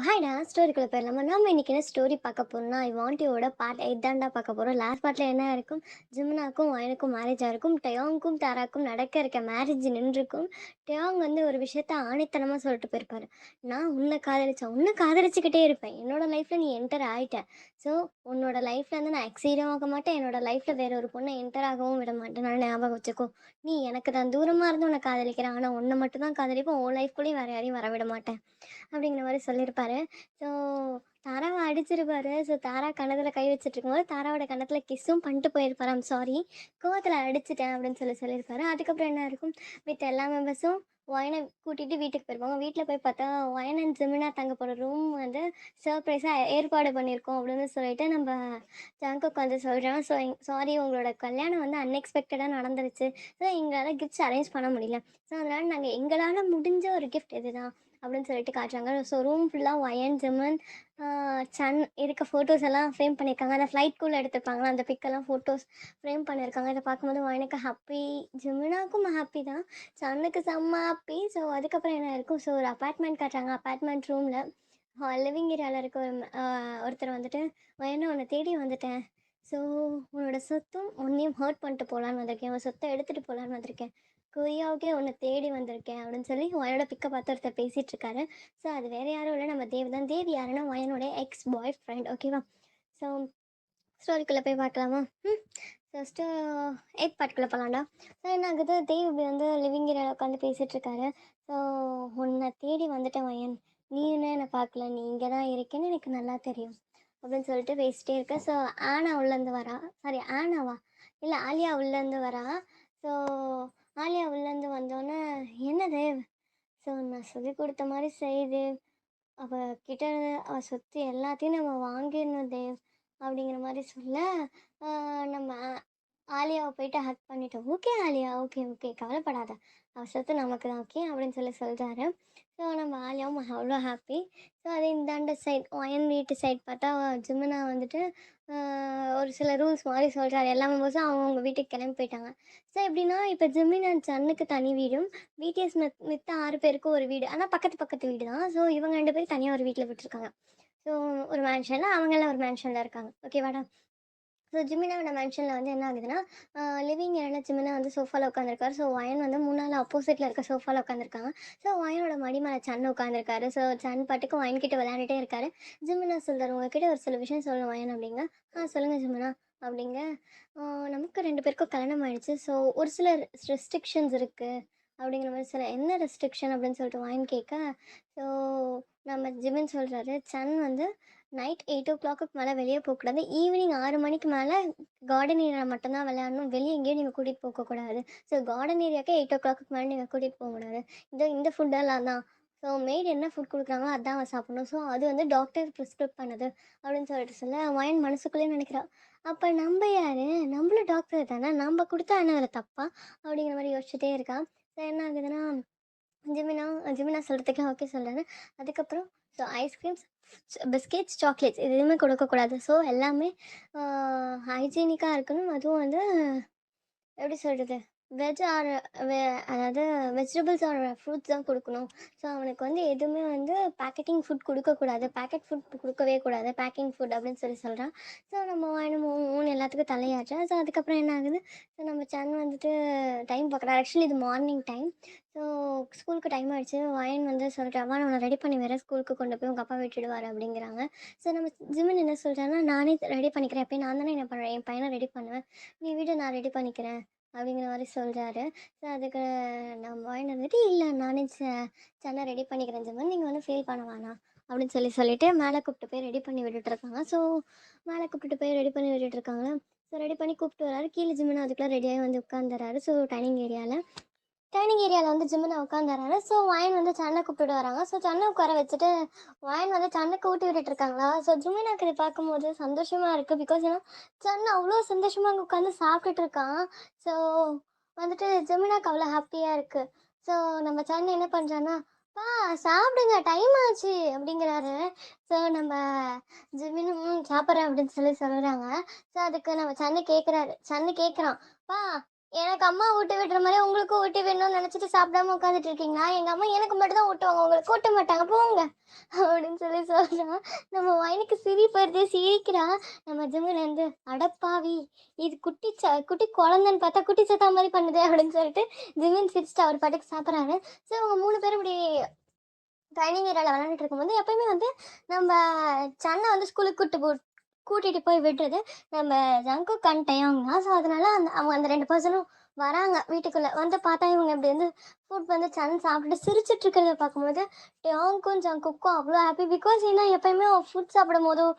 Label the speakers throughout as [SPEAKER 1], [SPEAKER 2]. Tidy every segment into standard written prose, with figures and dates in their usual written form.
[SPEAKER 1] ஹாய்டா ஸ்டோரிக்குள்ள போயிடலாமா? நம்ம இன்னைக்கு என்ன ஸ்டோரி பார்க்க போறோம்னா, ஐ வாண்ட் யூவோட பார்ட் 8 தான்டா பார்க்க போறோம். லாஸ்ட் பார்ட்ல என்ன இருக்கும்? ஜிம்னாக்கும் வயனுக்கும் மேரேஜ் ஆயிருக்கும். டயோங்க்கும் தாராக்கும் நடக்க இருக்க மேரேஜ் நின்றுக்கும். டயோங் வந்து ஒரு விஷயத்த ஆணித்தனமா சொல்லிட்டு போயிருப்பாரு. நான் உன்னை காதலிச்சேன். உன்னை காதலிச்சுக்கிட்டே இருப்பேன். என்னோட லைஃப்ல நீ என்டர் ஆயிட்ட. ஸோ உன்னோட லைஃப்ல இருந்து நான் எக்ஸீடும் ஆக மாட்டேன். என்னோட லைஃப்ல வேற ஒரு பொண்ணை என்டர் ஆகவும் விட மாட்டேன். நான் ஞாபகம் வச்சுக்கோ. நீ எனக்கு தான் தூரமா இருந்து உன்னை காதலிக்கிறேன். ஆனா உன்னை மட்டும் தான் காதலிப்பேன். உன் லைஃப்குள்ளேயும் வேற யாரையும் வரவிட மாட்டேன். அப்படிங்கிற மாரி சொல்லியிருப்பாரு. ஸோ தாராவ அடிச்சிருப்பாரு. ஸோ தாரா கன்னத்துல கை வச்சுட்டு இருக்கும்போது, தாராவோட கன்னத்துல கிஸ்ஸும் பண்ணிட்டு போயிருப்பாரு. சாரி. கோவத்துல அடிச்சுட்டேன் அப்படின்னு சொல்லியிருப்பாரு. அதுக்கப்புறம் என்ன இருக்கும், மித்த எல்லா மெம்பர்ஸும் ஒயனை கூட்டிட்டு வீட்டுக்கு போயிருப்பாங்க. வீட்ல போய் பார்த்தா, ஒயன் அண்ட் ஜெமினா தங்க போற ரூம் வந்து சர்ப்ரைஸா ஏற்பாடு பண்ணியிருக்கோம் அப்படின்னு சொல்லிட்டு நம்ம ஜங்குக் வந்து சொல்றான். ஸோ சாரி, உங்களோட கல்யாணம் வந்து அன்எக்ஸ்பெக்டடா நடந்துருச்சு. ஸோ எங்களால கிஃப்ட்ஸ் அரேஞ்ச் பண்ண முடியல. ஸோ அதனால நாங்க எங்களால முடிஞ்ச ஒரு கிஃப்ட் இதுதான் அப்படின்னு சொல்லிட்டு காட்டுறாங்க. ஸோ ரூம் ஃபுல்லாக ஒயன் ஜெமன் சன் இருக்க ஃபோட்டோஸ் எல்லாம் ஃப்ரேம் பண்ணியிருக்காங்க. அந்த ஃப்ளைட்குள்ளே எடுத்திருப்பாங்களா அந்த பிக்கெல்லாம் ஃபோட்டோஸ் ஃப்ரேம் பண்ணியிருக்காங்க. இதை பார்க்கும்போது ஒயனுக்கு ஹாப்பி, ஜெமினாக்கும் ஹாப்பி தான், சன்னுக்கு செம்ம ஹாப்பி. ஸோ அதுக்கப்புறம் என்ன இருக்கும், ஸோ ஒரு அப்பார்ட்மெண்ட் காட்டுறாங்க. அப்பார்ட்மெண்ட் ரூமில் லிவிங் ஏரியாவில் இருக்க ஒரு ஒருத்தர் வந்துட்டு, ஒயனை உன்னை தேடி வந்துட்டேன். ஸோ உன்னோட சொத்தும் உன்னையும் ஹர்ட் பண்ணிட்டு போகலான்னு வந்திருக்கேன். உன் சொத்தை எடுத்துகிட்டு போகலான்னு வந்திருக்கேன். கொரியாவுக்கே உன்னை தேடி வந்திருக்கேன் அப்படின்னு சொல்லி ஒயனோட பிக்கை பார்த்து ஒருத்தர் பேசிகிட்டு இருக்காரு. ஸோ அது வேறு யாரும் இல்லை, நம்ம தேவ் தான். தேவ் யாருன்னா ஒயனோட எக்ஸ் பாய் ஃப்ரெண்ட். ஓகேவா? ஸோ ஸ்டோரிக்குள்ளே போய் பார்க்கலாமா? ஃபஸ்ட்டு 8 பார்ட்டுக்குள்ளே போகலாம்டா. ஸோ என்ன ஆகுது, தேவ் இப்படி வந்து லிவிங் ஏரியாவில் உட்காந்து பேசிகிட்டு இருக்காரு. ஸோ உன்னை தேடி வந்துட்டேன் வயன், நீ என்ன என்னை பார்க்கல, நீ இங்கே தான் இருக்கேன்னு எனக்கு நல்லா தெரியும் அப்படின்னு சொல்லிட்டு பேசிட்டே இருக்க. ஸோ ஆனா உள்ளேருந்து வரா. சாரி, ஆனாவா இல்லை ஆலியா உள்ளேருந்து வரா. ஸோ ஆலியா உள்ளேருந்து வந்தோன்னே, என்ன தேவ், ஸோ நான் சொல்லி கொடுத்த மாதிரி செய்து அவ கிட்ட அவ சொத்து எல்லாத்தையும் நம்ம வாங்கிடணும் தேவ் அப்படிங்கிற மாதிரி சொல்ல, நம்ம ஆலியாவை போயிட்டு ஹக் பண்ணிட்டோம். ஓகே ஆலியா, ஓகே ஓகே, கவலைப்படாத, அவ சொத்து நமக்கு தான், ஓகே அப்படின்னு சொல்கிறாரு. ஸோ நம்ம ஆலியாவும் அவ்வளோ ஹாப்பி. ஸோ அதே இந்தாண்ட சைட் ஒயன் வீட்டு சைட் பார்த்தா, ஜிமினா வந்துட்டு ஒரு சில ரூல்ஸ் மாதிரி சொல்கிறாரு. எல்லா மெம்பர்ஸும் அவங்கவுங்க வீட்டுக்கு கிளம்பி போயிட்டாங்க. ஸோ எப்படின்னா, இப்போ ஜிமின் அண்ட் சன்னுக்கு தனி வீடும், பிடிஎஸ் மித்த 6 பேருக்கும் ஒரு வீடு. ஆனால் பக்கத்து பக்கத்து வீடு தான். ஸோ இவங்க 2 பேரும் தனியாக ஒரு வீட்டில் விட்டுருக்காங்க. ஸோ ஒரு மேன்ஷனில், அவங்கெல்லாம் ஒரு மேன்ஷனில் இருக்காங்க. ஓகேவாடா? ஸோ ஜிமினாவோட மேன்ஷனில் வந்து என்ன ஆகுதுன்னா, லிவிங் ஏரியாவில் ஜிமினா வந்து சோஃபாவில் உட்காந்துருக்காரு. ஸோ ஒயன் வந்து முன்னால் ஆப்போசிட்டில் இருக்க சோஃபாவில் உட்காந்துருக்காங்க. ஸோ ஒயனோட மடி மேலே சன் உட்காந்துருக்காரு. ஸோ சன் பாட்டுக்கு ஒயன் கிட்ட விளையாண்டுட்டே இருக்காரு. ஜிமினா சொல்கிறாரு, உங்ககிட்ட ஒரு சில விஷயம் சொல்லணும் ஒயன் அப்படிங்க. சொல்லுங்கள் ஜிமினா அப்படிங்க. நமக்கு 2 பேருக்கும் கல்யாணம் ஆயிடுச்சு. ஸோ ஒரு சில ரெஸ்ட்ரிக்ஷன்ஸ் இருக்குது அப்படிங்கிற மாதிரி சொல்ல, என்ன ரெஸ்ட்ரிக்ஷன் அப்படின்னு சொல்லிட்டு ஒயன் கேட்க, ஸோ நம்ம ஜிமின் சொல்கிறாரு, சன் வந்து நைட் 8:00க்கு மேலே வெளியே போகக்கூடாது. ஈவினிங் 6 மணிக்கு மேலே கார்டன் ஏரியா மட்டும்தான் விளையாடணும். வெளியே எங்கேயும் நீங்கள் கூட்டிகிட்டு போகக்கூடாது. ஸோ கார்டன் ஏரியாவுக்கே 8:00க்கு மேலே நீங்கள் கூட்டிகிட்டு போகக்கூடாது. இந்த ஃபுட்டெல்லாம் தான். ஸோ மெய்ட் என்ன ஃபுட் கொடுக்குறாங்களோ அதான் அவன் சாப்பிடணும். ஸோ அது வந்து டாக்டர் ப்ரிஸ்கிரைப் பண்ணுது அப்படின்னு சொல்லிட்டு சொல்ல, வயன் மனசுக்குள்ளேயே நினைக்கிறா, அப்போ நம்ம யார், நம்மளும் டாக்டர் தானே, நம்ம கொடுத்தா என்ன அதில் தப்பா அப்படிங்கிற மாதிரி யோசிச்சுட்டே இருக்கா. ஸோ என்ன ஆகுதுன்னா, ஜிமினா ஜிமினா சொல்கிறதுக்குலாம் ஓகே சொல்கிறாரு. அதுக்கப்புறம் ஸோ ஐஸ்கிரீம்ஸ், பிஸ்கெட்ஸ், சாக்லேட்ஸ் இது எதுவுமே கொடுக்கக்கூடாது. ஸோ எல்லாமே ஹைஜீனிக்காக இருக்கணும். அதுவும் வந்து எப்படி சொல்கிறது, வெஜ் ஆர் வெ அதாவது வெஜிடபிள்ஸ் ஆர் ஃப்ரூட்ஸ் தான் கொடுக்கணும். ஸோ அவனுக்கு வந்து எதுவுமே வந்து பேக்கெட்டிங் ஃபுட் கொடுக்கக்கூடாது, பேக்கெட் ஃபுட் கொடுக்கவே கூடாது, பேக்கிங் ஃபுட் அப்படின்னு சொல்கிறான். ஸோ நம்ம மூணு எல்லாத்துக்கும் தலையாட்டுறேன். ஸோ அதுக்கப்புறம் என்ன ஆகுது, ஸோ நம்ம சன் வந்துட்டு டைம் பார்க்குறாரு. ஆக்சுவலி இது மார்னிங் டைம். ஸோ ஸ்கூலுக்கு டைம் ஆகிடுச்சு. வயன் வந்து சொல்லிட்டான், நான் உன்னை ரெடி பண்ணி வேறு ஸ்கூலுக்கு கொண்டு போய் உங்கள் அப்பா விட்டுடுவார் அப்படிங்கிறாங்க. ஸோ நம்ம ஜிமின் என்ன சொல்கிறாங்கன்னா, நானே ரெடி பண்ணிக்கிறேன், எப்பயும் நான் தானே என்ன பண்ணுறேன், என் பையனை ரெடி பண்ணுவேன், நீ வீடு நான் ரெடி பண்ணிக்கிறேன் அப்படிங்கிற மாரி சொல்கிறாரு. ஸோ அதுக்கு நம்ம வாயின் வந்துட்டு, இல்லை நானே சென்னை ரெடி பண்ணிக்கிறேன் ஜிம்மன், நீங்கள் வந்து ஃபீல் பண்ண வேணாம் அப்படின்னு சொல்லிட்டு மேலே கூப்பிட்டு போய் ரெடி பண்ணி விட்டுட்ருக்காங்க. ஸோ மேலே கூப்பிட்டு போய் ரெடி பண்ணி விட்டுட்ருக்காங்க. ஸோ ரெடி பண்ணி கூப்பிட்டு வராரு. கீழே ஜிம்முன்னு அதுக்குள்ளே ரெடியாகி வந்து உட்காந்துறாரு. ஸோ டைனிங் ஏரியாவில் வந்து ஜிம்முன்னு உட்காந்துறாரு. ஸோ வயன் வந்து சன்னை கூப்பிட்டு வராங்க. ஸோ சன்னை உட்கார வச்சுட்டு வயன் வந்து சன்னுக்கு ஊட்டி விட்டுட்டு இருக்காங்களா. ஸோ ஜிமினாக்கு இதை பார்க்கும்போது சந்தோஷமாக இருக்குது. பிகாஸ் ஏன்னா சன் அவ்வளோ சந்தோஷமாக அங்கே உட்காந்து சாப்பிட்டுட்டு இருக்கான். ஸோ வந்துட்டு ஜெமினாக்கு அவ்வளோ ஹாப்பியாக இருக்குது. ஸோ நம்ம சன் என்ன பண்ணுறான்னா, பா சாப்பிடுங்க டைம் ஆச்சு அப்படிங்கிறாரு. ஸோ நம்ம ஜிமினும் சாப்பிட்றேன் அப்படின்னு சொல்கிறாங்க. ஸோ அதுக்கு நம்ம சன்னு கேட்குறான், பா எனக்கு அம்மா ஊட்டி விடுற மாரி உங்களுக்கும் ஊட்டி விடணும்னு நெனச்சுட்டு சாப்பிடாம உட்காந்துட்டு இருக்கீங்களா? எங்க அம்மா எனக்கு மட்டும் தான் ஊட்டுவாங்க. உங்களுக்கு ஊட்ட மாட்டாங்க போங்க. அப்படின்னு சொல்லி சொல்றா. நம்ம வயனுக்கு சிரிப்பு வருது. சிரிக்கிறா. நம்ம ஜிமின் வந்து அடப்பாவி! இது குட்டி குழந்தைன்னு பார்த்தா குட்டி சத்தா மாரி பண்ணுதே அப்படின்னு சொல்லிட்டு ஜிமின் சிரிச்சுட்டு அவர் பாட்டுக்கு சாப்பிடுறாரு. ஸோ அவங்க 3 பேரும் இப்படி டைனிங் ஏரியால விளையாண்டுட்டு இருக்கும்போது எப்பயுமே வந்து நம்ம சன்னை வந்து ஸ்கூலுக்கு கூட்டிட்டு போய் விடுறது நம்ம ஜங்குக் அண்ட் டயாங் தான். ஸோ அதனால அவங்க அந்த 2 பர்சனும் வராங்க வீட்டுக்குள்ள வந்து பார்த்தா இவங்க இப்படி வந்து ஃபுட் வந்து சன் சாப்பிட்டுட்டு சிரிச்சிட்டு இருக்கிறத பார்க்கும்போது டயாங்க்கும் ஜங்குக்கும் அவ்வளோ ஹாப்பி. பிகாஸ் ஏன்னா எப்பயுமே அவன் ஃபுட் சாப்பிடும் போதும்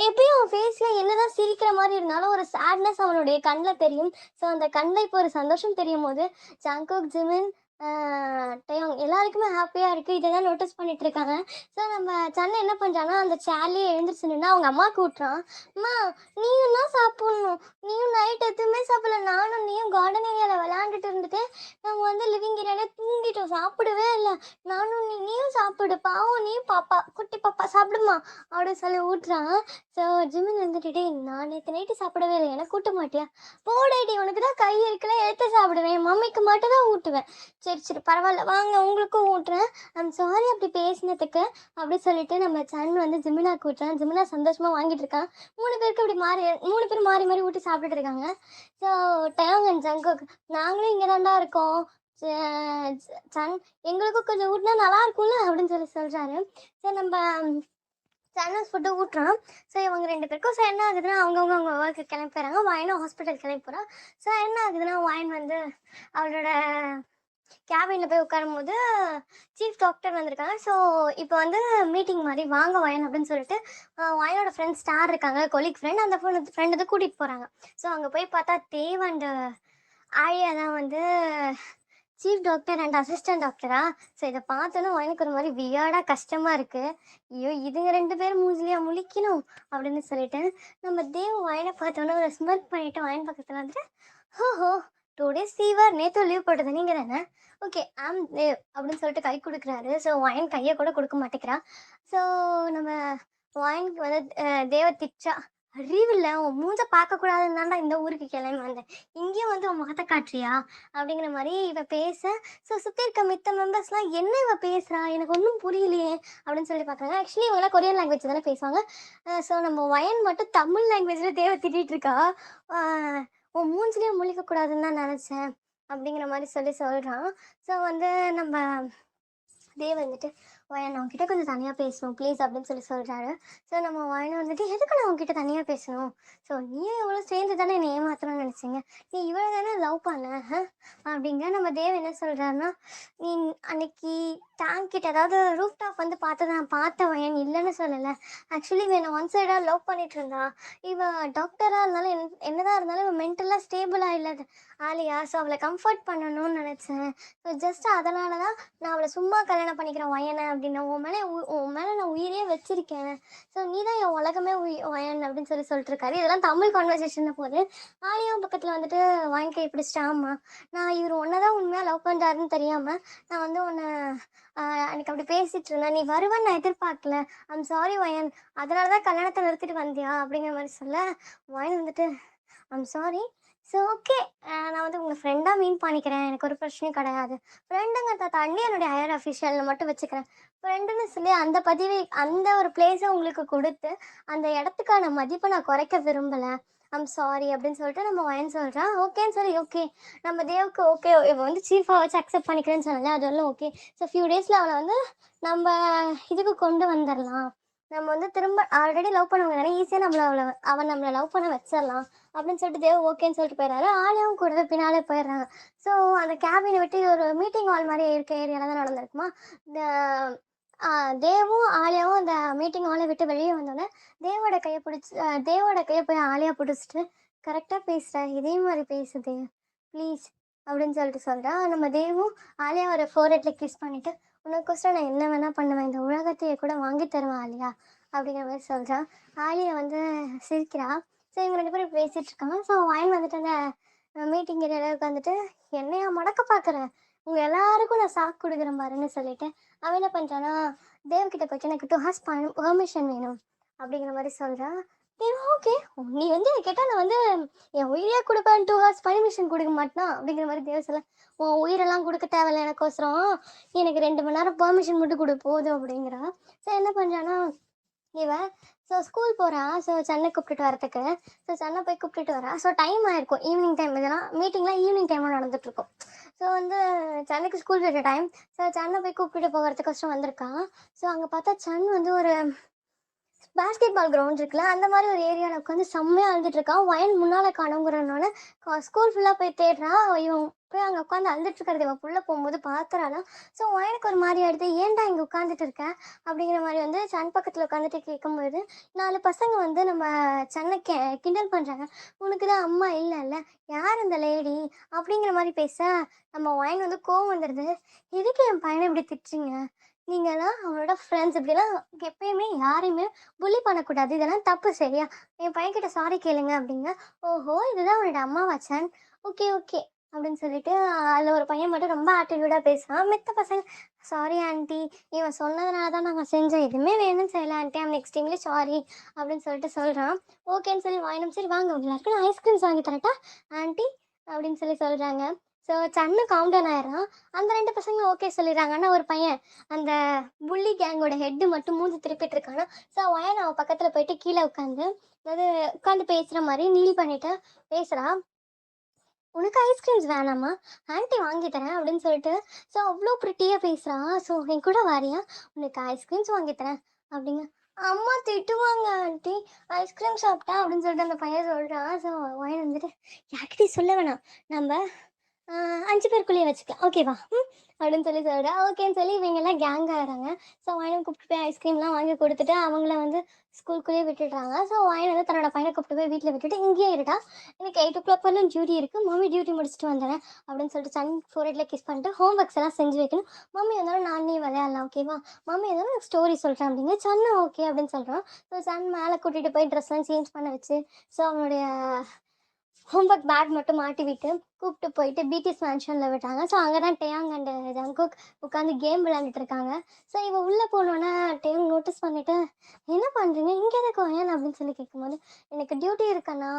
[SPEAKER 1] எப்பயும் அவன் ஃபேஸ்ல என்னதான் சிரிக்கிற மாதிரி இருந்தாலும் ஒரு சேட்னஸ் அவனுடைய கண்ணில் தெரியும். ஸோ அந்த கண்ணில் இப்போ ஒரு சந்தோஷம் தெரியும் போது ஜங்குக் ஜிமின் டேயோங் எல்லாருக்குமே ஹாப்பியா இருக்கு. இத தான் நோட்டீஸ் பண்ணிட்டு இருக்காங்க. ஸோ நம்ம சன்னு என்ன பண்றான்னா, அந்த சேர்லயே எழுந்திரிச்சு நின்னு அவங்க அம்மாக்கு ஊட்டுறான். "அம்மா நீயும் தான் சாப்பிடணும். நீயும் நைட் எதுவுமே சாப்பிடல. நானும் நீயும் கார்டன் ஏரியால விளையாண்டுட்டு இருந்துட்டு, நம்ம வந்து லிவிங் ஏரியால தூங்கிட்டோம். சாப்பிடவே இல்ல. நானும் நீயும் சாப்பிடு. பாவம் நீயும் பாப்பா, குட்டி பாப்பா சாப்பிடுமா" அப்படின்னு சொல்லி ஊட்டுறான். ஸோ ஜிமின் வந்துட்டு, "டேய் நான் நேத்து நைட்டு சாப்பிடவே இல்ல. எனக்கு ஊட்ட மாட்டியா?" "போடேடி உனக்கு தான் கை இருக்குல்ல எடுத்து சாப்பிடுவேன். என் மம்மிக்கு மட்டும் தான் ஊட்டுவேன்." சரி சரி பரவாயில்ல வாங்க உங்களுக்கும் ஊட்டுறேன். ஐம் சாரி அப்படி பேசினதுக்கு அப்படி சொல்லிட்டு நம்ம சன் வந்து ஜிமினாக்கு ஊட்டுறான். ஜிமினா சந்தோஷமா வாங்கிட்டு இருக்கான். 3 பேருக்கு இப்படி 3 பேர் மாறி மாறி ஊட்டி சாப்பிட்டுட்டு இருக்காங்க. ஸோ டயாங் அண்ட் ஜங்குக் நாங்களும் இங்கே தான்டா இருக்கோம். சன் எங்களுக்கும் கொஞ்சம் ஊட்டினா நல்லா இருக்கும்ல அப்படின்னு சொல்லி சொல்றாரு. ஸோ நம்ம சைனீஸ் ஃபுட்டு ஊட்டுறான். ஸோ இவங்க 2 பேருக்கும் ஸோ என்ன ஆகுதுன்னா அவங்கவுங்க அவங்க ஒர்க்கு கிளம்பி போகிறாங்க. வாயனும் ஹாஸ்பிட்டல் கிளம்பி போகிறான். ஸோ என்ன ஆகுதுன்னா வாயன் வந்து அவளோட கேபின்ல போய் உட்காரும்போது சீஃப் டாக்டர் வந்திருக்காங்க. ஸோ இப்போ வந்து மீட்டிங் மாதிரி வாங்க வயன் அப்படின்னு சொல்லிட்டு வயனோட ஃப்ரெண்ட் ஸ்டார் இருக்காங்க கொலிக் ஃப்ரெண்ட் அந்த ஃப்ரெண்டு தான் கூட்டிகிட்டு போகிறாங்க. ஸோ அங்கே போய் பார்த்தா தேவ் அண்ட் ஆழியா தான் வந்து சீஃப் டாக்டர் அண்ட் அசிஸ்டன்ட் டாக்டரா. ஸோ இதை பார்த்தோன்னா எனக்கு ஒரு மாதிரி வியர்டாக கஷ்டமாக இருக்குது. ஐயோ இதுங்க 2 பேரும் மூஞ்சிலியா முழிக்கணும் அப்படின்னு சொல்லிட்டு நம்ம தேவ் வயனை பார்த்தோன்னே ஒரு ஸ்மெல் பண்ணிவிட்டு வயன் பக்கத்தில் வந்துட்டு ஹோஹோ 2 டேஸ் ஃபீவர் நேற்று லீவ் போட்டது நீங்கள் தானே ஓகே ஆம் தேவ் அப்படின்னு சொல்லிட்டு கை கொடுக்குறாரு. ஸோ வயன் கையை கூட கொடுக்க மாட்டேங்கிறா. ஸோ நம்ம வயனுக்கு வந்து தேவ திச்சா அறிவில்லை உன் மூஞ்ச பார்க்கக்கூடாதுன்னு தான்டா இந்த ஊருக்கு கிளம்பி வந்தேன். இங்கேயும் வந்து உன் முகத்தை காட்டுறியா அப்படிங்கிற மாதிரி இவ பேச. ஸோ சுற்றி இருக்க மித்த மெம்பர்ஸ்லாம் என்ன இவ பேசுகிறா எனக்கு ஒன்றும் புரியலையே அப்படின்னு சொல்லி பார்க்குறாங்க. ஆக்சுவலி இவங்களாம் கொரியன் லாங்குவேஜ் தானே பேசுவாங்க. ஸோ நம்ம வயன் மட்டும் தமிழ் லாங்குவேஜில் தேவை திட்டிகிட்டு இருக்கா. உன் மூஞ்சிலேயே முழிக்கக்கூடாதுன்னு தான் நினச்சேன் அப்படிங்கிற மாதிரி சொல்கிறான். ஸோ வந்து நம்ம தேவ் வந்துட்டு வயன் நான் உங்ககிட்ட கொஞ்சம் தனியாக பேசணும் ப்ளீஸ் அப்படின்னு சொல்லி சொல்கிறாரு. ஸோ நம்ம வயனை வந்துட்டு எதுக்கு நான் உங்ககிட்ட தனியாக பேசணும். ஸோ நீயும் எவ்வளோ சேர்ந்து தானே என்னை ஏமாத்தணும்னு நினச்சிங்க. நீ இவ்வளோ தானே லவ் பண்ண அப்படிங்க. நம்ம தேவ் என்ன சொல்கிறாருன்னா நீ அன்னைக்கு டேங்க் கிட்ட அதாவது ரூஃப் டாப் வந்து நான் பார்த்த வயன் இல்லைன்னு சொல்லலை. ஆக்சுவலி இவன் ஒன் சைடாக லவ் பண்ணிட்டு இருந்தா. இவன் டாக்டராக இருந்தாலும் என்னதான் இருந்தாலும் இவன் மென்டலாக ஸ்டேபிளாக இல்லை ஆலியா. ஸோ அவளை கம்ஃபர்ட் பண்ணணும்னு நினச்சேன். ஸோ ஜஸ்ட் அதனால தான் நான் அவளை சும்மா கல்யாணம் பண்ணிக்கிறேன் வயனை அப்படின்னு உன் மேலே நான் உயிரே வச்சிருக்கேன். ஸோ நீ தான் என் உலகமே வயன் அப்படின்னு சொல்லிட்டு இருக்காரு. இதெல்லாம் தமிழ் கான்வர்சேஷன் போது ஆலியாவும் பக்கத்தில் வந்துட்டு வாங்கி கை பிடிச்சிட்டா. ஆமாம் நான் இவர் ஒன்றை தான் உண்மையாக லவ் பண்ணுறாருன்னு தெரியாமல் நான் வந்து உன்னை அன்னைக்கு அப்படி பேசிட்டு இருந்தேன். நீ வருவேன்னு நான் எதிர்பார்க்கல. ஐம் சாரி வயன் அதனால தான் கல்யாணத்தை நிறுத்திட்டு வந்தியா அப்படிங்கிற மாதிரி சொல்ல வயன் வந்துட்டு ஐம் சாரி. ஸோ ஓகே நான் வந்து உங்கள் ஃப்ரெண்டாக மீன் பண்ணிக்கிறேன். எனக்கு ஒரு பிரச்சனையும் கிடையாது. ஃப்ரெண்டுங்கிறத தாண்டி என்னுடைய ஹையர் அஃபிஷியல்னு மட்டும் வச்சுக்கிறேன். ஃப்ரெண்டுன்னு சொல்லி அந்த பதிவை அந்த ஒரு பிளேஸை உங்களுக்கு கொடுத்து அந்த இடத்துக்கான மதிப்பை நான் குறைக்க விரும்பலை. ஐம் சாரி அப்படின்னு சொல்லிட்டு நம்ம வயன் சொல்கிறான். ஓகேன்னு சொல்லி ஓகே நம்ம தேவுக்கு ஓகே இவ வந்து சீஃபாக வச்சு அக்செப்ட் பண்ணிக்கிறேன்னு சொன்னால அதெல்லாம் ஓகே. ஸோ ஃபியூ டேஸில் அவளை வந்து நம்ம இதுக்கு கொண்டு வந்துடலாம். நம்ம வந்து திரும்ப ஆல்ரெடி லவ் பண்ணவங்க தானே ஈஸியாக அவன் நம்மளை லவ் பண்ண வச்சிடலாம் அப்படின்னு சொல்லிட்டு தேவ் ஓகேன்னு சொல்லிட்டு போயிடுறாரு. ஆலியாவும் கூடவே பின்னாலே போயிடுறாங்க. ஸோ அந்த கேபினை விட்டு ஒரு மீட்டிங் ஹால் மாதிரி இருக்க ஏரியாவில் தான் நடந்திருக்குமா. இந்த தேவும் ஆலியாவும் அந்த மீட்டிங் ஹாலை விட்டு வெளியே வந்தோடனே தேவோட கையை போய் ஆலியா பிடிச்சிட்டு கரெக்டாக பேசுகிற இதே மாதிரி பேசுது ப்ளீஸ் அப்படின்னு சொல்லிட்டு நம்ம தேவும் ஆலியாவோட ஃபோர்ஹெட்டில் கிஸ் பண்ணிவிட்டு உனக்கோசரம் நான் என்ன வேணால் பண்ணுவேன். இந்த உலகத்தையே கூட வாங்கி தருவேன் ஆலியா அப்படிங்கிற மாதிரி சொல்கிறான். ஆலியா வந்து சிரிக்கிறா. ஸோ இவங்க 2 பேரும் பேசிகிட்டு இருக்காங்க. ஸோ வயன் வந்துட்டு அந்த மீட்டிங் ஏரியாவில் உட்காந்துட்டு என்னையா மடக்க பார்க்குறேன் உங்கள் எல்லாருக்கும் நான் சாக்கு கொடுக்குறேன் பாருன்னு சொல்லிட்டு அவன் என்ன பண்ணுறான்னா தேவ்கிட்ட போய்ட்டு எனக்கு 2 ஹார்ஸ் பெர்மிஷன் வேணும் அப்படிங்கிற மாதிரி சொல்கிறான். ஓகே. நீ வந்து கேட்டா நான் வந்து என் உயிரையே குடுப்பேன் 2 ஹார்ஸ் பர்மிஷன் குடுக்க மாட்டேனா? அப்படிங்கிற மாரி தேவ் சொல்ல. உன் உயிரெல்லாம் குடுக்க தேவையில்ல எனக்கோசரம். எனக்கு 2 மணி நேரம் பெர்மிஷன் மட்டும் குடு போதும் அப்படிங்கிறா. என்ன பண்றான்னா இவ ஸ்கூல் போறா. சன்ன கூப்பிட்டுட்டு வரதுக்கு. சன்ன போய் கூப்பிட்டுட்டு வரா. டைம் ஆயிருக்கும். ஈவினிங் டைம் இதெல்லாம் மீட்டிங்லாம் ஈவினிங் டைம்ல நடந்துட்டுருக்கும். வந்து சன்னுக்கு ஸ்கூல் விடுற டைம். சன்ன போய் கூப்பிட்டுட்டு போகறதுக்கோசரம் வந்திருக்கா. அங்க பார்த்தா சன் வந்து ஒரு பாஸ்கெட் பால் கிரவுண்ட் இருக்குல்ல, அந்த மாரி ஒரு ஏரியால உட்காந்து செம்மையா அழுதுட்டு இருக்கான். வயன் முன்னால காணோங்கிறனால ஸ்கூல் ஃபுல்லா போய் தேடுறா. இவன் போய் அங்க உட்காந்து அழுதுட்டு இருக்கிறத இவ புள்ள போகும்போது பார்க்குறாளா. வயனுக்கு ஒரு மாரி ஆயிடுது. "ஏன்டா இங்க உட்காந்துட்டு இருக்க?" அப்படிங்கிற மாரி வந்து சன் பக்கத்துல உட்காந்துட்டு கேட்கும்போது, 4 பசங்க வந்து நம்ம சன்ன கிண்டல் பண்றாங்க. "உனக்கு தான் அம்மா இல்லல்ல, யார் அந்த லேடி?" அப்படிங்கிற மாரி பேச, நம்ம வயன் வந்து கோவம் வந்துடுது. "எதுக்கு என் பையன இப்படி திட்டுறீங்க? நீங்கலாம் அவனோட ஃப்ரெண்ட்ஸ். இப்படிலாம் எப்பயுமே யாரையுமே புல்லி பண்ணக்கூடாது. இதெல்லாம் தப்பு சரியா? என் பையன்கிட்ட சாரி கேளுங்க அப்படிங்க. ஓஹோ! இதுதான் உன்னோட அம்மாவா சான்? Okay, okay. அப்படின்னு சொல்லிட்டு அதில ஒரு பையன் மட்டும் ரொம்ப ஆட்டிட்யூடா பேசுறான். மித்த பசங்க சாரி ஆன்டி. இவன் சொன்னதுனால தான் நாங்க செஞ்சோம். எதுவுமே வேணும்னு செய்யல ஆன்டி. ஐம் எக்ஸ்ட்ரீம்லி சாரி அப்படின்னு சொல்லிட்டு சொல்றான். ஓகேன்னு சொல்லி வாங்கினோம். சரி வாங்க எல்லாருக்கும் நான் ஐஸ்கிரீம்ஸ் வாங்கி தரட்டா ஆன்டி? அப்படின்னு சொல்லி சொல்றாங்க. சன்னு காம் டவுன் ஆயிடுறான். அந்த 2 பசங்களும் ஓகே சொல்லிடுறாங்க. ஆனா ஒரு பையன் அந்த புல்லி கேங்கோட ஹெட் மட்டும் மூஞ்சி திருப்பிட்டு இருக்கானா. வயன் அவன் பக்கத்துல போயிட்டு கீழே உட்காந்து அதாவது உட்காந்து பேசுற மாதிரி நீல் பண்ணிட்டு பேசுறா. உனக்கு ஐஸ்கிரீம்ஸ் வேணாமா? ஆன்ட்டி வாங்கி தரேன் அப்படின்னு சொல்லிட்டு அவ்வளோ ப்ரிட்டியாக பேசுறா. என் கூட வாரியா? உனக்கு ஐஸ்கிரீம்ஸ் வாங்கி தரேன் அப்படிங்க. அம்மா திட்டுவாங்க ஆன்ட்டி, ஐஸ்கிரீம் சாப்பிட்டா அப்படின்னு சொல்லிட்டு அந்த பையன் சொல்கிறான். வயன் வந்துட்டு யார்கிட்டயும் சொல்ல வேணாம், நம்ம 5 பேருக்குள்ளேயே வச்சுக்கலாம் ஓகேவா? அப்படின்னு சொல்லி சொல்கிறா. ஓகேன்னு சொல்லி இவங்கெல்லாம் கேங் ஆகிறாங்க. வயனை கூப்பிட்டு போய் ஐஸ்கிரீம்லாம் வாங்கி கொடுத்துட்டு அவங்கள வந்து ஸ்கூலுக்குள்ளேயே விட்டுடுறாங்க. வயன் வந்து தன்னோட பையனை கூப்பிட்டு போய் வீட்டில் விட்டுட்டு இங்கேயே இருடா, எனக்கு 8 o'clock வரலும் டியூட்டி இருக்குது, மம்மி டியூட்டி முடிச்சுட்டு வந்துடுறேன் அப்படின்னு சொல்லிட்டு சன் ஃபோர்ஹெட்டில் கிஸ் பண்ணிட்டு ஹோம் ஒர்க்ஸ் எல்லாம் செஞ்சு வைக்கணும். மம்மி இருந்தாலும் நான் நீ விளையாடலாம் ஓகேவா? மம்மி இருந்தாலும் எனக்கு ஸ்டோரி சொல்கிறேன் அப்படிங்க. சன்னு ஓகே அப்படின்னு சொல்கிறான். சன் மேலே கூட்டிகிட்டு போய் ட்ரெஸ்லாம் சேஞ்ச் பண்ண வச்சு அவனுடைய ஹோம்ஒர்க் பேக் மட்டும் மாட்டி விட்டு கூப்பிட்டு போயிட்டு பிடிஎஸ் மேன்ஷனில் விட்டாங்க. அங்கே தான் டேயாங் அண்ட் ஜங்குக் உட்காந்து கேம் விளையாண்டுட்டு இருக்காங்க. இவ உள்ளே போனோன்னே டேயாங் நோட்டீஸ் பண்ணிட்டு என்ன பண்ணுறீங்க இங்கே எதுக்கு ஏன் அப்படின்னு சொல்லி கேட்கும்போது, எனக்கு டியூட்டி இருக்கண்ணா,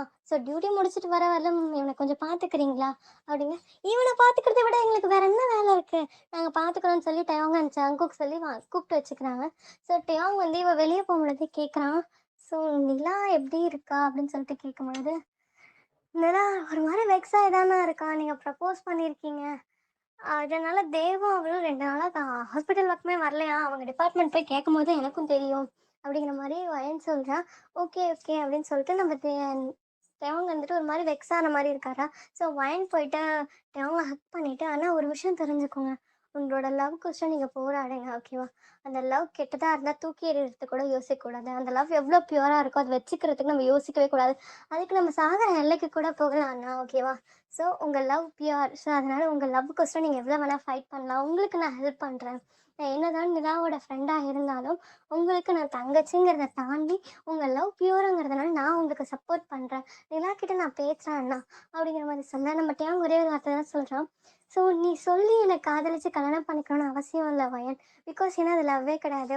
[SPEAKER 1] டியூட்டி முடிச்சுட்டு வர வரலும் இவனை கொஞ்சம் பார்த்துக்கிறீங்களா அப்படிங்க. இவனை பார்த்துக்கிறத விட எங்களுக்கு வேற என்ன வேலை இருக்குது, நாங்கள் பார்த்துக்கிறோன்னு சொல்லி டேயாங் அண்ட் ஜங்குக் சொல்லி கூப்பிட்டு வச்சுக்கிறாங்க. டேயாங் வந்து இவ வெளியே போகும்போது கேட்குறான். நிலா எப்படி இருக்கா அப்படின்னு சொல்லிட்டு கேட்கும்போது, நிலா ஒரு மாரி வெக்ஸ் ஆயி தான இருக்கா. நீங்க ப்ரப்போஸ் பண்ணியிருக்கீங்க. அதனால தேவும் அவளும் 2 நாளா ஹாஸ்பிட்டல் பக்கமே வரலையாம். அவங்க டிபார்ட்மெண்ட் போய் கேட்கும்போது தான் எனக்கும் தெரியும். அப்படிங்கிற மாரி வயன் சொல்றா. ஓகே, ஓகே அப்படின்னு சொல்லிட்டு நம்ம தேவங்க வந்துட்டு ஒரு மாரி வெக்ஸ் ஆன மாரி இருக்காரா. வயன் போயிட்டு தேவங்க ஹக் பண்ணிட்டு, ஆனா ஒரு விஷயம் தெரிஞ்சுக்கோங்க. உங்களோட லவ்‌க்கோசரம் நீங்க போராடுங்க ஓகேவா? அந்த லவ் கெட்டதா இருந்தா தூக்கி எறியறதுக்கு கூட யோசிக்கக்கூடாது. அந்த லவ் எவ்வளோ பியூரா இருக்கோ, அத வச்சுக்கிறதுக்கு நம்ம யோசிக்கவே கூடாது. அதுக்கு நம்ம சாகுற எல்லைக்கு கூட போகலாம் அண்ணா ஓகேவா? உங்க லவ் பியூர். அதனால உங்க லவ்வுக்கோசரம் நீங்க எவ்வளோ வேணா ஃபைட் பண்ணலாம். உங்களுக்கு நான் ஹெல்ப் பண்றேன். நான் என்னதான் நிலாவோட ஃப்ரெண்டா இருந்தாலும், உங்களுக்கு நான் தங்கச்சிங்கிறத தாண்டி, உங்க லவ் பியூருங்கிறதுனால நான் உங்களுக்கு சப்போர்ட் பண்றேன். நிலா கிட்ட நான் பேசுறேன் அண்ணா, அப்படிங்கிற மாரி சொன்னா, நம்ம டேங் ஒரே ஒரு வார்த்தை தான் சொல்றான். நீ சொல்லி என்ன காதலிச்சு கல்யாணம் பண்ணிக்கணும்னு அவசியம் இல்ல வயன். பிகாஸ் ஏன்னா அது லவ்வே கிடையாது.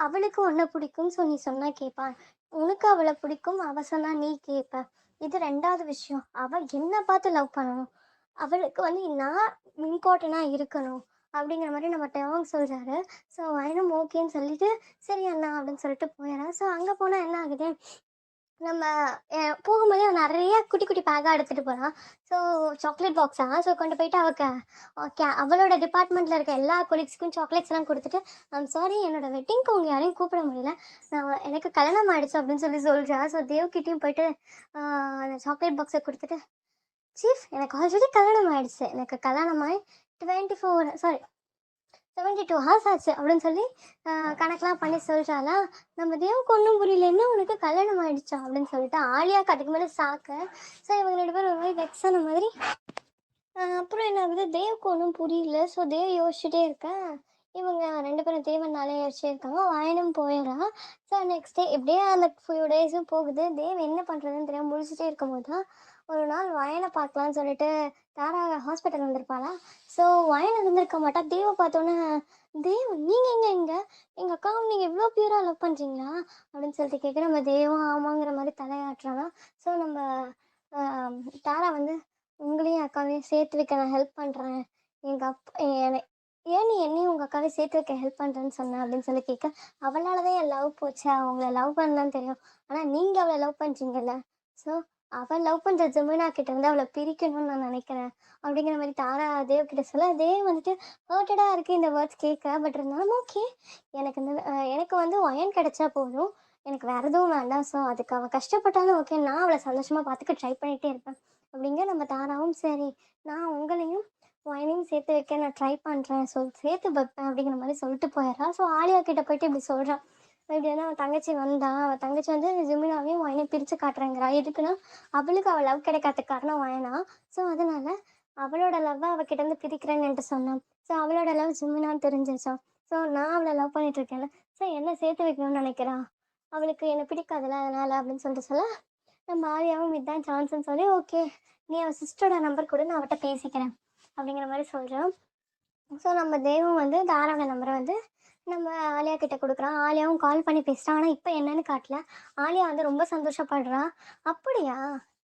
[SPEAKER 1] அவளுக்கு உன்ன பிடிக்கும். நீ சொன்னா கேட்பா. உனக்கு அவள பிடிக்கும். அவ சொன்னா நீ கேட்ப. இது 2வது விஷயம். அவ என்ன பார்த்து லவ் பண்ணணும். அவளுக்கு வந்து நான் இம்பார்ட்டன்ட்டா இருக்கணும். அப்படிங்கிற மாரி நம்ம டேவாங் சொல்றாரு. வயனும் ஓகேன்னு சொல்லிட்டு, சரி அண்ணா அப்படின்னு சொல்லிட்டு போயிர்றா. அங்க போனா என்ன ஆகுது, நம்ம போகும்போதே அவன் நெறைய குட்டி குட்டி பேக்கா எடுத்துட்டு போறான். ஸோ சாக்லேட் பாக்ஸா கொண்டு போயிட்டு அவளோட டிபார்ட்மெண்ட்ல இருக்க எல்லா கொலீக்ஸ்க்கும் சாக்லேட்ஸ்லாம் குடுத்துட்டு, சாரி என்னோட வெட்டிங்க்கு உங்க யாரையும் கூப்பிட முடியல. எனக்கு கல்யாணம் ஆயிடுச்சு அப்படின்னு சொல்லி சொல்றா. தேவ் கிட்டயும் போயிட்டு அந்த சாக்லேட் பாக்ஸ குடுத்துட்டு, சீஃப் எனக்கு ஆல்ரெடி கல்யாணம் ஆயிடுச்சு. எனக்கு கல்யாணமாயி 24 சாரி 72 ஹார்ஸ் ஆச்சு அப்படின்னு சொல்லி கணக்கெலாம் பண்ணி சொல்கிறாளா. நம்ம தேவுக்கு ஒன்றும் புரியல, என்ன உனக்கு கல்யாணம் ஆயிடுச்சா அப்படின்னு சொல்லிட்டு ஆலியாக்கு அதுக்கு மேலே சாக்க. இவங்க 2 பேரும் ஒரு மாதிரி வெக்ஸான மாதிரி. அப்புறம் என்ன ஆகுது, தேவுக்கு ஒன்றும் புரியல. தேவ் யோசிச்சுட்டே இருக்கேன். இவங்க 2 பேரும் தேவனாலே யோசிச்சுட்டே இருக்காங்க. வயனும் போயிடறான். நெக்ஸ்ட் டே எப்படியே அந்த ஃபியூ டேஸும் போகுது. தேவ் என்ன பண்ணுறதுன்னு தெரியாமல் முழிச்சிட்டே இருக்கும்போது தான் ஒரு நாள் வயனை பார்க்கலான்னு சொல்லிட்டு தாரா ஹாஸ்பிட்டல் வந்திருப்பாளா? ஸோ வயன் இருந்திருக்க மாட்டா. தேவ பார்த்தோன்னே, "தேவ் நீங்க எங்க இங்க? எங்க அக்காவ நீங்க இவ்ளோ பியூரா லவ் பண்றீங்களா?" அப்படின்னு சொல்லிட்டு கேட்க, நம்ம தேவும் ஆமாங்கிற மாரி தலையாட்டுறாளாம். ஸோ நம்ம அ தாரா வந்து, "உங்களையும் அக்காவையும் சேர்த்து வைக்க நான் ஹெல்ப் பண்றேன். எங்க என ஏன் நீ என்னையும் உங்க அக்காவையும் சேர்த்து வைக்க ஹெல்ப் பண்றேன்னு சொன்ன?" அப்படின்னு சொல்லி கேட்க, "அவளால தான் என் லவ் போச்சு. அவங்கள லவ் பண்ணலன்னு தெரியும். ஆனா நீங்க அவள லவ் பண்றீங்கல்ல. ஸோ அவ லவ் பண்ற ஜமுனா கிட்ட இருந்து அவள பிரிக்கணும்னு நான் நினைக்கிறேன்." அப்படிங்கிற மாரி தாரா தேவ் கிட்ட சொல்ல, தேவ் வந்துட்டு ஹர்ட்டடா இருக்கு இந்த வேர்ட்ஸ் கேட்க. பட் இருந்தாலும் ஓகே. எனக்கு வந்து ஒயன் கிடைச்சா போதும். எனக்கு வேற எதுவும் வேண்டாம். ஸோ அதுக்கு அவ கஷ்டப்பட்டாலும் ஓகே. நான் அவள சந்தோஷமா பார்த்துக்க ட்ரை பண்ணிட்டே இருப்பேன். அப்படிங்க நம்ம தாராவும் சரி, நான் உங்களையும் ஒயனையும் சேர்த்து வைக்க நான் ட்ரை பண்றேன். ஸோ சேர்த்து வைப்பேன் அப்படிங்கிற மாரி சொல்லிட்டு போயிடுறா. ஸோ ஆலியா கிட்ட போயிட்டு இப்படி சொல்றா. இப்படி வந்து அவன் தங்கச்சி வந்தா, அவ தங்கச்சி வந்து ஜிமினாவையும் ஒயனையும் பிரிச்சு காட்டுறேங்கிறா. எதுக்குன்னா, அவளுக்கு அவ லவ் கிடைக்காததுக்கு காரணம் ஒயனா. ஸோ அதனால அவளோட லவ்வ அவகிட்டேருந்து பிரிக்கிறேன்னு என்ட்ட சொன்னா. ஸோ அவளோட லவ் ஜிமினான்னு தெரிஞ்சிருச்சாம். ஸோ நான் அவள லவ் பண்ணிட்டு இருக்கேன்ல. ஸோ என்ன சேர்த்து வைக்கணும்னு நினைக்கிறா. அவளுக்கு என்ன பிடிக்காதுல்ல அதனால அப்படின்னு சொல்லிட்டு சொல்ல, நம்ம ஆலியாவும் இதான் சான்ஸ்ன்னு சொல்லி, ஓகே நீ அவ சிஸ்டரோட நம்பர் குடு நான் அவட்ட பேசிக்கிறேன். அப்படிங்கிற மாரி சொல்றா. ஸோ நம்ம தேவும் வந்து தாராவோட நம்பர வந்து நம்ம ஆலியா கிட்ட குடுக்குறான். ஆலியாவும் கால் பண்ணி பேசுறா. ஆனா இப்ப என்னன்னு காட்டல. ஆலியா வந்து ரொம்ப சந்தோஷப்படுறா. "அப்படியா?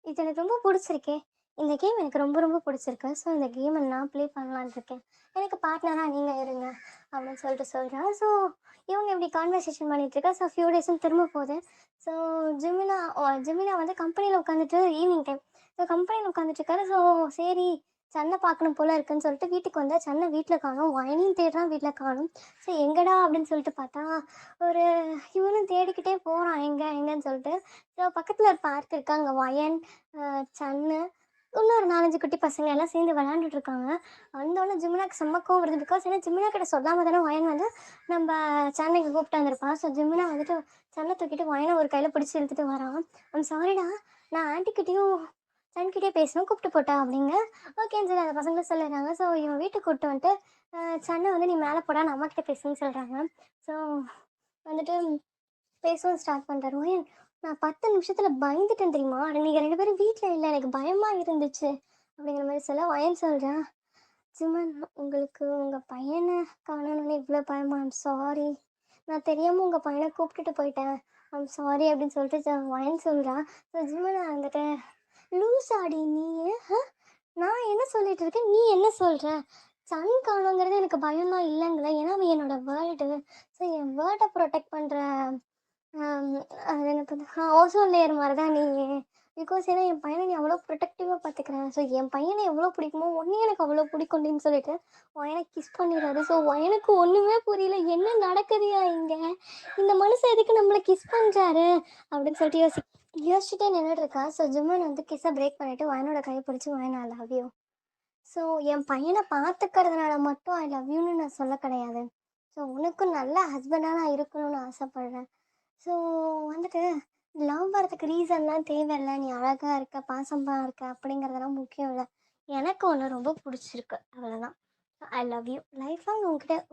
[SPEAKER 1] இது எனக்கு ரொம்ப புடிச்சிருக்கே! இந்த கேம் எனக்கு ரொம்ப ரொம்ப புடிச்சிருக்கு. ஸோ இந்த கேம நான் ப்ளே பண்ணலான்னு இருக்கேன். எனக்கு பார்ட்னரா நீங்க இருங்க." அப்படின்னு சொல்லிட்டு சொல்றா. ஸோ இவங்க இப்படி கான்வர்சேஷன் பண்ணிட்டு இருக்கா. ஸோ ஃபியூ டேஸும் திரும்ப போகுது. ஸோ ஜெமினா வந்து கம்பெனில உட்காந்துட்டு ஈவினிங் டைம். ஸோ கம்பெனில உட்காந்துட்டு இருக்காரு. ஸோ சரி சன்ன பார்க்கணும் போல இருக்குன்னு சொல்லிட்டு வீட்டுக்கு வந்தா, சன்ன வீட்ல காணோம். வயனையும் தேடுறான், வீட்ல காணோம். சரி எங்கடா அப்படின்னு சொல்லிட்டு பார்த்தா, ஒரு இவனும் தேடிக்கிட்டே போறான் எங்க எங்கன்னு சொல்லிட்டு. ஸோ பக்கத்துல ஒரு பார்க் இருக்கு. அங்க வயன், சன்னு, இன்னொரு 4, 5 குட்டி பசங்க எல்லாம் சேர்ந்து விளையாண்டுட்டு இருக்காங்க. வந்தோனே ஜிமினாக்கு செம்ம கோவம் வருது. பிகாஸ் ஏன்னா ஜிமினா கிட்ட சொல்லாம தானே வயன் வந்து நம்ம சென்னைக்கு கூப்பிட்டு வந்திருப்பான். ஸோ ஜிமினா வந்துட்டு சன்ன தூக்கிட்டு வயனை ஒரு கையில பிடிச்சி இழுத்துட்டு வரான். ஐம் சாரிடா, நான் ஆன்ட்டிக்கிட்டேயும் சன்கிட்டயே பேசணும் கூப்பிட்டு போட்டா அப்படிங்க. ஓகேன்னு சொல்லி அந்த பசங்களும் சொல்லிடுறாங்க. ஸோ இவன் வீட்டுக்கு கூப்பிட்டு வந்துட்டு சன்னை வந்து நீ மேலே போடா நான் அம்மாக்கிட்ட பேசுன்னு சொல்கிறாங்க. ஸோ வந்துட்டு பேசவும் ஸ்டார்ட் பண்ணுறாரு. ஓயன் நான் 10 நிமிஷத்தில் பயந்துட்டேன் தெரியுமா? நீங்கள் 2 பேரும் வீட்டில் இல்லை எனக்கு பயமாக இருந்துச்சு அப்படிங்கிற மாதிரி சொல்ல வயன் சொல்கிறேன். ஜிமன் உங்களுக்கு உங்கள் பையனை காணணும்னு இவ்வளோ பயமா? ஐம் சாரி, நான் தெரியாமல் உங்கள் பையனை கூப்பிட்டுட்டு போயிட்டேன். ஐம் சாரி அப்படின்னு சொல்லிட்டு வயன் சொல்கிறான். ஸோ ஜிமன் வந்துட்டு லூசாடி நீ? நான் என்ன சொல்லிட்டு இருக்கேன், நீ என்ன சொல்ற? சன் காணுங்கிறது எனக்கு பயமா இல்லைங்களே, ஏன்னா அவன் என்னோட வேர்ல்டு. ஸோ என் வேர்ல்டை ப்ரொடெக்ட் பண்ணுற அது எனக்கு வந்து ஓசோன் லேயர் மாதிரி தான் நீ. பிகாஸ் ஏன்னா என் பையனை நீ அவ்வளோ ப்ரொடெக்டிவாக பார்த்துக்கிறேன். ஸோ என் பையனை எவ்வளோ பிடிக்குமோ ஒன்றையும் எனக்கு அவ்வளோ பிடிக்கும்னு சொல்லிட்டு ஒயனை கிஸ் பண்ணிடுறாரு. ஸோ ஒயனுக்கு ஒன்றுமே புரியல, என்ன நடக்குதுயா இங்கே, இந்த மனுஷன் எதுக்கு நம்மளை கிஸ் பண்ணுறாரு அப்படின்னு சொல்லிட்டு யோசிச்சுட்டே நின்றுட்டு இருக்கா. ஸோ ஜிம்மன் வந்து கிஸ்ஸை பிரேக் பண்ணிட்டு வயனோட கையை பிடிச்சி வயன் ஐ லவ் யூ. ஸோ என் பையனை பார்த்துக்கிறதுனால மட்டும் ஐ லவ் யூன்னு நான் சொல்ல கிடையாது. ஸோ உனக்கும் நல்ல ஹஸ்பண்டாக நான் இருக்கணும்னு ஆசைப்பட்றேன். ஸோ வந்துட்டு லவ் வரதுக்கு ரீசன்லாம் தேவையில்லை. நீ அழகாக இருக்க, பாசமாக இருக்க அப்படிங்கிறதெல்லாம் முக்கியம் இல்லை. எனக்கு ஒன்று ரொம்ப பிடிச்சிருக்கு அவ்வளோதான். I love you. Life long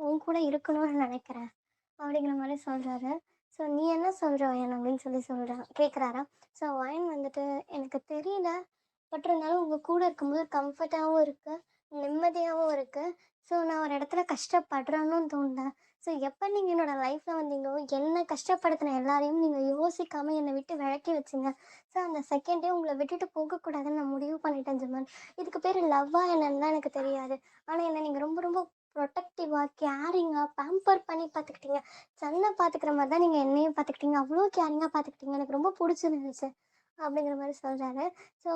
[SPEAKER 1] உன் கூட இருக்கணும்னு நினைக்கிறேன் அப்படிங்கிற மாதிரி சொல்கிறாரு. ஸோ நீ என்ன சொல்கிற வயன் அப்படின்னு சொல்கிறான் கேட்குறாரா. ஸோ வயன் வந்துட்டு எனக்கு தெரியல, பட் இருந்தாலும் உங்கள் கூட இருக்கும்போது கம்ஃபர்ட்டாகவும் இருக்குது, நிம்மதியாகவும் இருக்குது. ஸோ நான் ஒரு இடத்துல கஷ்டப்படுறேன்னு தோணல. ஸோ எப்போ நீங்கள் என்னோடய லைஃப்பில் வந்தீங்களோ என்ன கஷ்டப்படுத்தின எல்லாரையும் நீங்கள் யோசிக்காமல் என்னை விட்டு விளக்கி வச்சிங்க. ஸோ அந்த செகண்டே உங்களை விட்டுட்டு போகக்கூடாதுன்னு நான் முடிவு பண்ணிட்டேன் ஜிமன். இதுக்கு பேர் லவ்வா என்னன்னு தான் எனக்கு தெரியாது. ஆனால் என்னை நீங்கள் ரொம்ப ரொம்ப ப்ரொடெக்டிவாக, கேரிங்காக, பேம்பர் பண்ணி பார்த்துக்கிட்டீங்க. சன்னை பார்த்துக்கிற மாதிரி தான் நீங்கள் என்னையும் பார்த்துக்கிட்டீங்க. அவ்வளோ கேரிங்காக பார்த்துக்கிட்டீங்க. எனக்கு ரொம்ப பிடிச்சிருந்துச்சு அப்படிங்கிற மாதிரி சொல்கிறாரு. ஸோ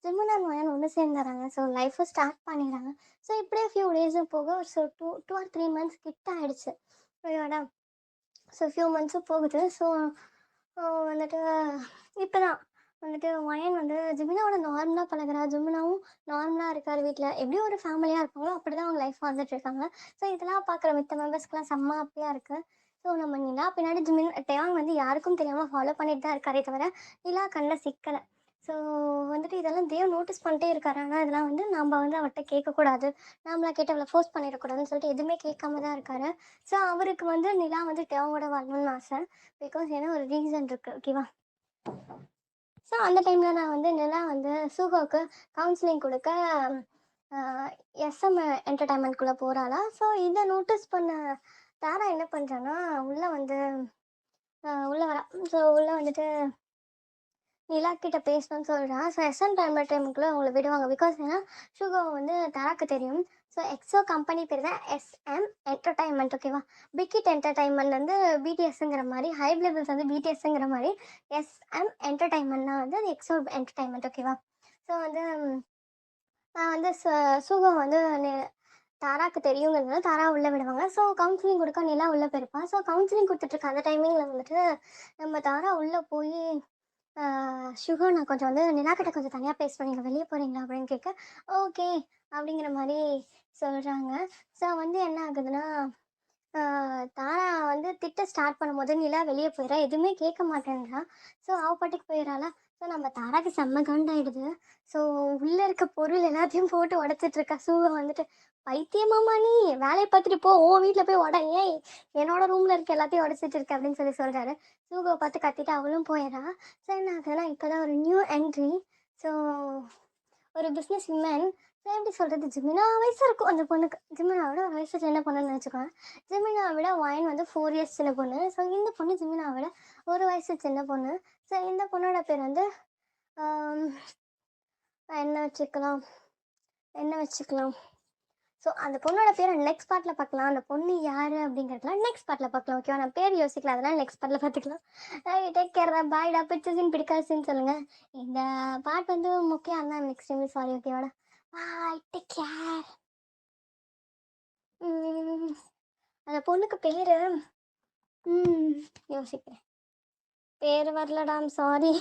[SPEAKER 1] ஜிமுன் அண்ட் வயன் ஒன்று சேர்ந்துறாங்க. ஸோ லைஃப்பை ஸ்டார்ட் பண்ணிடுறாங்க. ஸோ இப்படியே ஃபியூ டேஸும் போக ஸோ 2 or 3 months கிட்ட ஆயிடுச்சு. ஓகேவாடா. ஸோ ஃபியூ மந்த்ஸும் போகுது. ஸோ வந்துட்டு இப்போ தான் வந்துட்டு வயன் வந்து ஜிமினாவோட நார்மலாக பழகுறா. ஜிமினாவும் நார்மலாக இருக்கார் வீட்டில். எப்படியும் ஒரு ஃபேமிலியாக இருப்பாங்களோ அப்படி தான் அவங்க லைஃப் வந்துட்டுருக்காங்க. ஸோ இதெல்லாம் பார்க்குற மித்த மெம்பர்ஸ்க்குலாம் செம்ம ஹாப்பியாக இருக்குது. ஸோ நம்ம நிலா பின்னாடி டெயாங் வந்து யாருக்கும் தெரியாமல் ஃபாலோ பண்ணிட்டு தான் இருக்காரே தவிர நிலா கண்ணில் சிக்கலை. ஸோ வந்துட்டு இதெல்லாம் தேவ் நோட்டீஸ் பண்ணிட்டே இருக்காரு. ஆனால் இதெல்லாம் வந்து நம்ம வந்து அவர்கிட்ட கேட்கக்கூடாது, நம்மளா கேட்டு அவளை ஃபோர்ஸ் பண்ணிடக்கூடாதுன்னு சொல்லிட்டு எதுவுமே கேட்காம தான் இருக்காரு. ஸோ அவருக்கு வந்து நிலா வந்து டெயாங்கோட வரணும்னு ஆசை. பிகாஸ் ஏன்னா ஒரு ரீசன் இருக்குது. ஓகேவா. ஸோ அந்த டைமில் நான் வந்து நிலா வந்து சூகாவுக்கு கவுன்சிலிங் கொடுக்க எஸ்எம் என்டர்டைன்மெண்ட்குள்ளே போகிறாளா. ஸோ இதை நோட்டீஸ் பண்ண தாரா என்ன பண்ணுறான்னா உள்ளே வந்து உள்ளே வரா. ஸோ உள்ளே வந்துட்டு நிலா கிட்ட பேசணும்னு சொல்கிறான். ஸோ எஸ்எம் டைமுக்குள்ளே அவங்கள விடுவாங்க. பிகாஸ் ஏன்னா ஷுகோ வந்து தாராக்கு தெரியும். ஸோ எக்ஸோ கம்பெனி பேர் தான் எஸ்எம் என்டர்டைன்மெண்ட், ஓகேவா. பிகிட் என்டர்டைன்மெண்ட் வந்து பிடிஎஸ்ங்கிற மாதிரி, ஹைப் லெவல்ஸ் வந்து பிடிஎஸ்ங்கிற மாதிரி, எஸ்எம் என்டர்டைன்மெண்ட்னா வந்து அது எக்ஸோ என்டர்டைன்மெண்ட், ஓகேவா. ஸோ வந்து நான் வந்து சுகம் வந்து தாராக்கு தெரியுங்கிறதுனால தாரா உள்ளே விடுவாங்க. ஸோ கவுன்சிலிங் கொடுக்க நிலா உள்ளே போயிருப்பான். ஸோ கவுன்சிலிங் கொடுத்துட்ருக்க அந்த டைமிங்கில் வந்துட்டு நம்ம தாரா உள்ளே போய் சுகம் நான் கொஞ்சம் வந்து நிலா கிட்ட கொஞ்சம் தனியாக பேசுவேன், நீங்கள் வெளியே போகிறீங்களா அப்படின்னு கேட்க ஓகே அப்படிங்கிற மாதிரி சொல்கிறாங்க. ஸோ வந்து என்ன ஆகுதுன்னா தாரா வந்து திட்ட ஸ்டார்ட் பண்ணும்போது நிலா வெளியே போயிடறா, எதுவுமே கேட்க மாட்டேன்றா. ஸோ அவ பாட்டுக்கு போயிடறாளா. ஸோ நம்ம தாராக்கு செம்ம காண்டாயிடுது. ஸோ உள்ளே இருக்க பொருள் எல்லாத்தையும் போட்டு உடச்சிட்டு இருக்கா. சூவை வந்துட்டு பைத்தியமாமா நீ வேலையை பார்த்துட்டு போ, உன் வீட்டில் போய் உட, ஏன் என்னோட ரூமில் இருக்க எல்லாத்தையும் உடச்சிட்டு இருக்க அப்படின்னு சொல்லி சொல்கிறாரு. சூவை பார்த்து கத்திட்டு அவளும் போயிடறா. ஸோ என்ன ஆகுதுன்னா இப்போ தான் ஒரு நியூ என்ட்ரி. ஸோ ஒரு பிஸ்னஸ் விமன். ஸோ எப்படி சொல்கிறது, ஜிமினா வயசு இருக்கும் அந்த பொண்ணுக்கு. ஜிமினாவோட ஒரு வயசு சின்ன பொண்ணுன்னு வச்சுக்கோங்க. ஜிமினாவை விட ஒயின் வந்து 4 இயர்ஸ் சின்ன பொண்ணு. ஸோ இந்த பொண்ணு ஜிமினாவை விட ஒரு வயசு சின்ன பொண்ணு. ஸோ இந்த பொண்ணோட பேர் வந்து ஆம், என்ன வச்சுக்கலாம் என்ன வச்சுக்கலாம் ஸோ அந்த பொண்ணோட பேரை நெக்ஸ்ட் பார்ட்டில் பார்க்கலாம். அந்த பொண்ணு யார் அப்படிங்கிறதுலாம் நெக்ஸ்ட் பார்ட்டில் பார்க்கலாம், ஓகேவா. நான் பேர் யோசிக்கலாம், அதெல்லாம் நெக்ஸ்ட் பார்ட்டில் பார்த்துக்கலாம். டேக் கேர் தான், பாய்டா. பிடிச்சதுன்னு பிடிக்காதுன்னு சொல்லுங்கள். இந்த பார்ட் வந்து முக்கியம் தான். எக்ஸ்ட்ரீம்லி சாரி, ஓகேவாடா. Bye, take care. அந்த பொண்ணுக்கு பேர் யோசிக்கிறேன், பேர் வரலடாம், சாரி.